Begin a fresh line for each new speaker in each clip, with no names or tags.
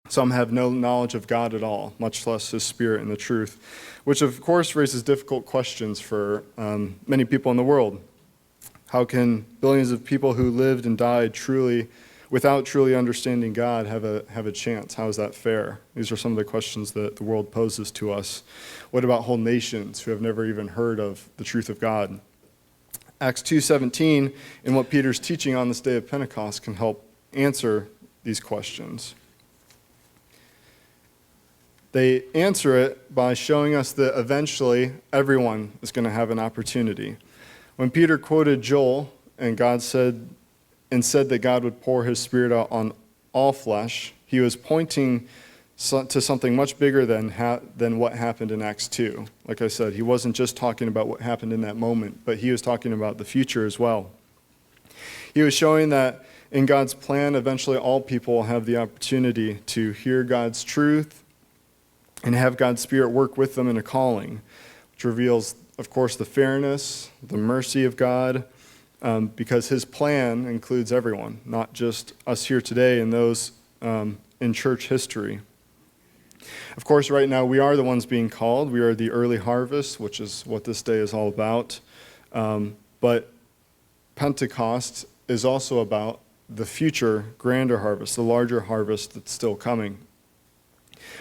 Some have no knowledge of God at all, much less his Spirit and the truth, which of course raises difficult questions for many people in the world. How can billions of people who lived and died without truly understanding God have a chance? How is that fair? These are some of the questions that the world poses to us. What about whole nations who have never even heard of the truth of God? Acts 2:17 and what Peter's teaching on this day of Pentecost can help answer these questions. They answer it by showing us that eventually everyone is going to have an opportunity. When Peter quoted Joel and said that God would pour his Spirit out on all flesh, he was pointing to something much bigger than what happened in Acts 2. Like I said, he wasn't just talking about what happened in that moment, but he was talking about the future as well. He was showing that in God's plan, eventually all people will have the opportunity to hear God's truth and have God's Spirit work with them in a calling, which reveals, of course, the fairness, the mercy of God, because his plan includes everyone, not just us here today and those in church history. Of course, right now we are the ones being called. We are the early harvest, which is what this day is all about. But Pentecost is also about the future grander harvest, the larger harvest that's still coming,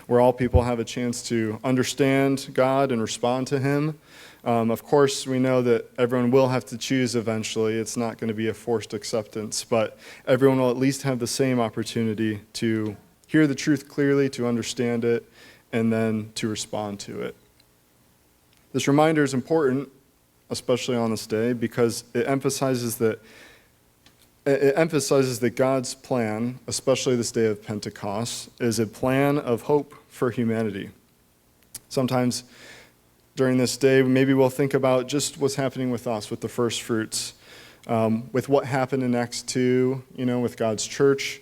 where all people have a chance to understand God and respond to him. Of course, we know that everyone will have to choose eventually. It's not going to be a forced acceptance, but everyone will at least have the same opportunity to hear the truth clearly, to understand it, and then to respond to it. This reminder is important, especially on this day, because it emphasizes that God's plan, especially this day of Pentecost, is a plan of hope for humanity. Sometimes during this day, maybe we'll think about just what's happening with us, with the first fruits, with what happened in Acts 2, with God's church,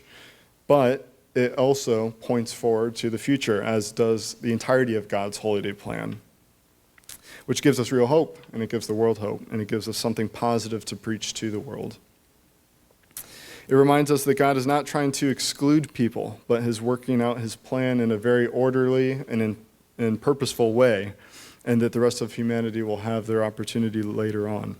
but it also points forward to the future, as does the entirety of God's Holy Day plan, which gives us real hope, and it gives the world hope, and it gives us something positive to preach to the world. It reminds us that God is not trying to exclude people, but is working out his plan in a very orderly and in purposeful way, and that the rest of humanity will have their opportunity later on.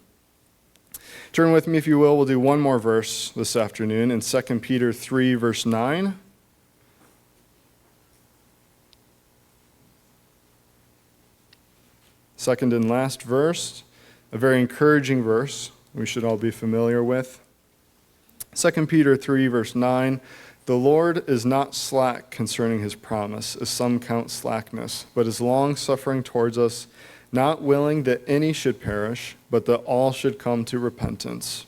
Turn with me, if you will. We'll do one more verse this afternoon in 2 Peter 3, verse 9. Second and last verse, a very encouraging verse we should all be familiar with. 2 Peter 3, verse 9, "The Lord is not slack concerning his promise, as some count slackness, but is long-suffering towards us, not willing that any should perish, but that all should come to repentance."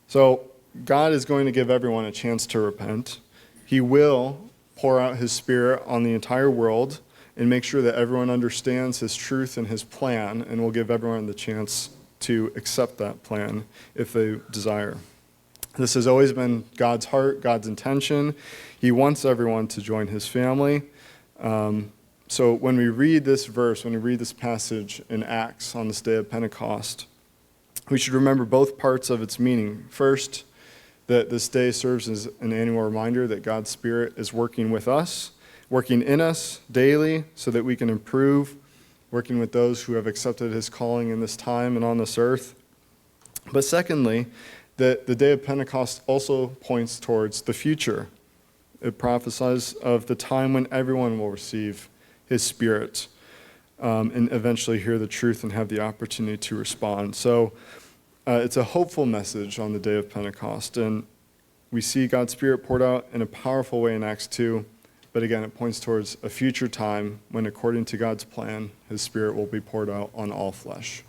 So God is going to give everyone a chance to repent. He will pour out his Spirit on the entire world and make sure that everyone understands his truth and his plan, and will give everyone the chance to accept that plan if they desire. This has always been God's heart, God's intention. He wants everyone to join his family. So when we read this verse, when we read this passage in Acts on this day of Pentecost, we should remember both parts of its meaning. First, that this day serves as an annual reminder that God's Spirit is working with us, working in us daily so that we can improve, working with those who have accepted his calling in this time and on this earth. But secondly, that the day of Pentecost also points towards the future. It prophesies of the time when everyone will receive his Spirit and eventually hear the truth and have the opportunity to respond. So it's a hopeful message on the day of Pentecost. And we see God's Spirit poured out in a powerful way in Acts 2. But again, it points towards a future time when, according to God's plan, his Spirit will be poured out on all flesh.